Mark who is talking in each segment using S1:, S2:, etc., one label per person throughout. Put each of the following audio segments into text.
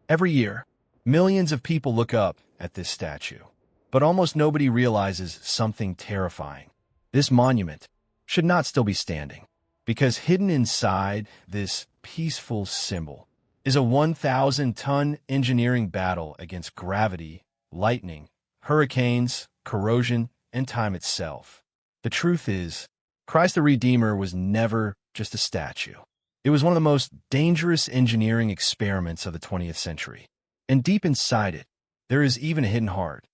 S1: Every year, millions of people look up at this statue, but almost nobody realizes something terrifying. This monument should not still be standing, because hidden inside this peaceful symbol is a 1,000-ton engineering battle against gravity, lightning, hurricanes, corrosion, and time itself. The truth is, Christ the Redeemer was never just a statue. It was one of the most dangerous engineering experiments of the 20th century. And deep inside it, there is even a hidden heart.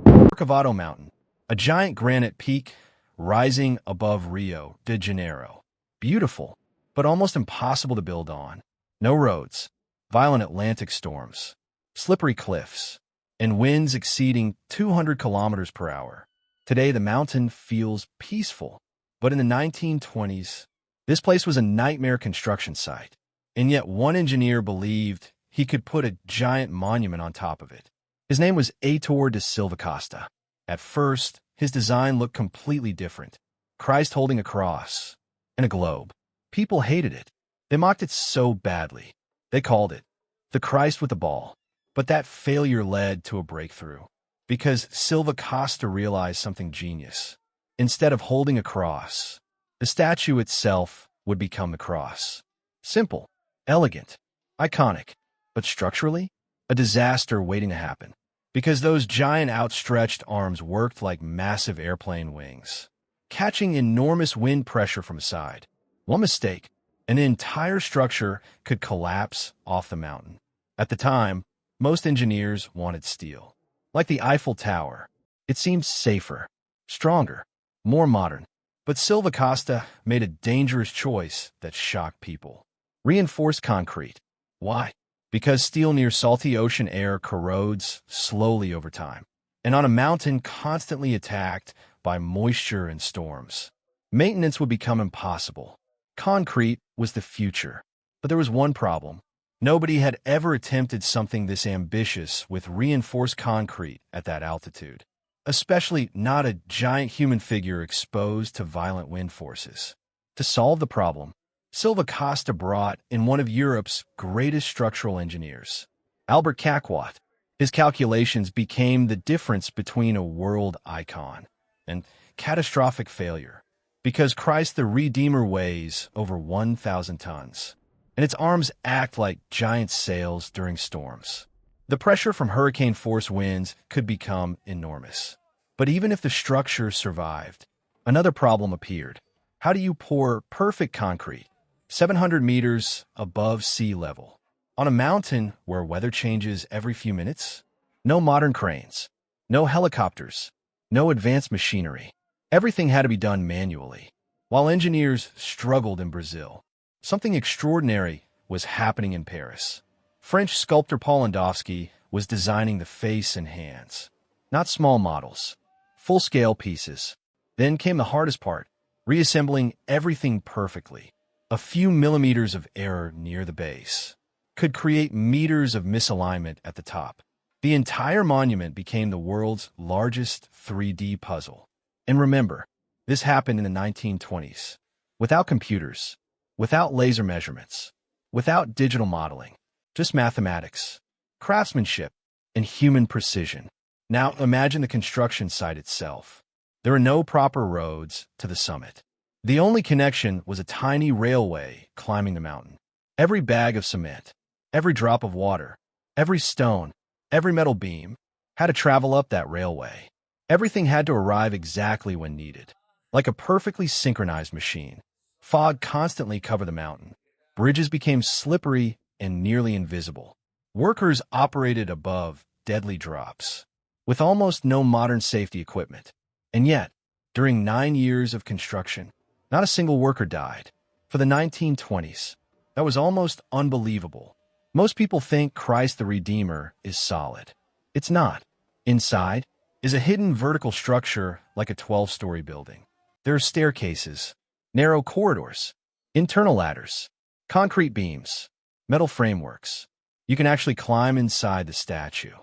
S1: Corcovado Mountain, a giant granite peak rising above Rio de Janeiro. Beautiful, but almost impossible to build on. No roads, violent Atlantic storms, slippery cliffs, and winds exceeding 200 kilometers per hour. Today, the mountain feels peaceful, but in the 1920s, this place was a nightmare construction site, and yet one engineer believed he could put a giant monument on top of it. His name was Heitor de Silva Costa. At first, his design looked completely different. Christ holding a cross and a globe. People hated it. They mocked it so badly. They called it the Christ with the ball. But that failure led to a breakthrough, because Silva Costa realized something genius. Instead of holding a cross, the statue itself would become the cross. Simple, elegant, iconic, but structurally, a disaster waiting to happen. Because those giant outstretched arms worked like massive airplane wings, catching enormous wind pressure from the side. One mistake, and the entire structure could collapse off the mountain. At the time, most engineers wanted steel. Like the Eiffel Tower, it seemed safer, stronger, more modern. But Silva Costa made a dangerous choice that shocked people. Reinforced concrete. Why? Because steel near salty ocean air corrodes slowly over time, and on a mountain constantly attacked by moisture and storms. Maintenance would become impossible. Concrete was the future. But there was one problem. Nobody had ever attempted something this ambitious with reinforced concrete at that altitude, especially not a giant human figure exposed to violent wind forces. To solve the problem, Silva Costa brought in one of Europe's greatest structural engineers, Albert Caquot. His calculations became the difference between a world icon and catastrophic failure, because Christ the Redeemer weighs over 1,000 tons, and its arms act like giant sails during storms. The pressure from hurricane-force winds could become enormous. But even if the structure survived, another problem appeared. How do you pour perfect concrete 700 meters above sea level on a mountain where weather changes every few minutes? No modern cranes, no helicopters, no advanced machinery. Everything had to be done manually. While engineers struggled in Brazil, something extraordinary was happening in Paris. French sculptor Paul Landowski was designing the face and hands. Not small models, full-scale pieces. Then came the hardest part, reassembling everything perfectly. A few millimeters of error near the base could create meters of misalignment at the top. The entire monument became the world's largest 3D puzzle. And remember, this happened in the 1920s. Without computers, without laser measurements, without digital modeling, just mathematics, craftsmanship, and human precision. Now imagine the construction site itself. There are no proper roads to the summit. The only connection was a tiny railway climbing the mountain. Every bag of cement, every drop of water, every stone, every metal beam had to travel up that railway. Everything had to arrive exactly when needed, like a perfectly synchronized machine. Fog constantly covered the mountain. Bridges became slippery and nearly invisible. Workers operated above deadly drops, with almost no modern safety equipment. And yet, during 9 years of construction, not a single worker died. For the 1920s, that was almost unbelievable. Most people think Christ the Redeemer is solid. It's not. Inside is a hidden vertical structure like a 12-story building. There are staircases, narrow corridors, internal ladders, concrete beams, metal frameworks. You can actually climb inside the statue,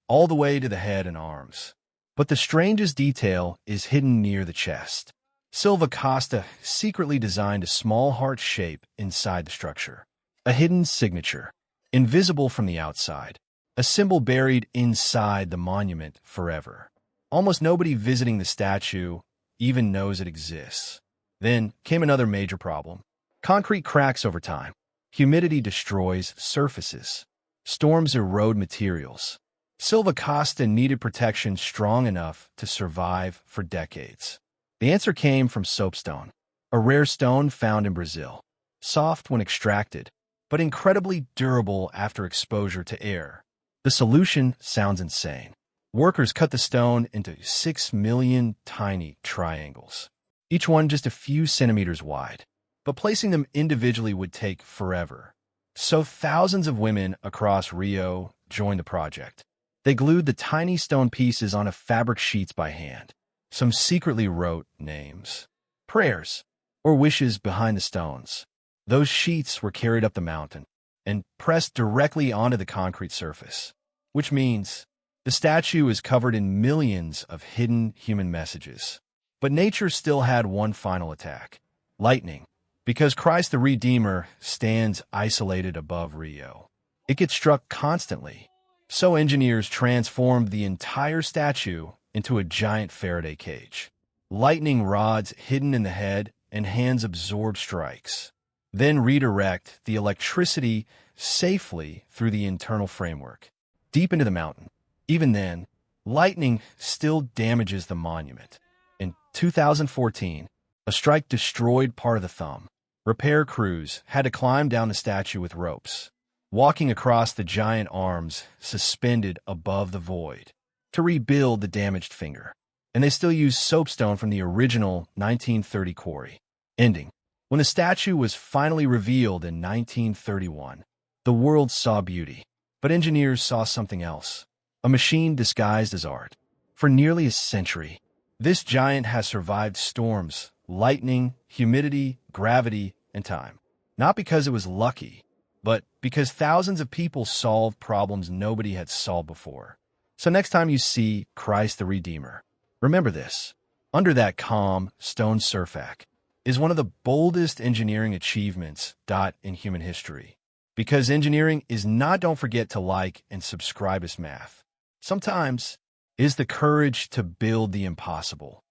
S1: all the way to the head and arms. But the strangest detail is hidden near the chest. Silva Costa secretly designed a small heart shape inside the structure, a hidden signature, invisible from the outside, a symbol buried inside the monument forever. Almost nobody visiting the statue even knows it exists. Then came another major problem. Concrete cracks over time. Humidity destroys surfaces. Storms erode materials. Silva Costa needed protection strong enough to survive for decades. The answer came from soapstone, a rare stone found in Brazil. Soft when extracted, but incredibly durable after exposure to air. The solution sounds insane. Workers cut the stone into 6 million tiny triangles, each one just a few centimeters wide. But placing them individually would take forever. So thousands of women across Rio joined the project. They glued the tiny stone pieces onto fabric sheets by hand. Some secretly wrote names, prayers, or wishes behind the stones. Those sheets were carried up the mountain and pressed directly onto the concrete surface, which means the statue is covered in millions of hidden human messages. But nature still had one final attack: lightning. Because Christ the Redeemer stands isolated above Rio, it gets struck constantly. So engineers transformed the entire statue into a giant Faraday cage. Lightning rods hidden in the head and hands absorb strikes, then redirect the electricity safely through the internal framework, deep into the mountain. Even then, lightning still damages the monument. In 2014, a strike destroyed part of the thumb. Repair crews had to climb down the statue with ropes, walking across the giant arms suspended above the void to rebuild the damaged finger. And they still use soapstone from the original 1930 quarry. Ending. When the statue was finally revealed in 1931, the world saw beauty, but engineers saw something else: a machine disguised as art. For nearly a century, this giant has survived storms, lightning, humidity, gravity, and time. Not because it was lucky, but because thousands of people solved problems nobody had solved before. So next time you see Christ the Redeemer, remember this: under that calm stone surface is one of the boldest engineering achievements in human history. Because engineering is not, don't forget to like and subscribe, as math. Sometimes is the courage to build the impossible.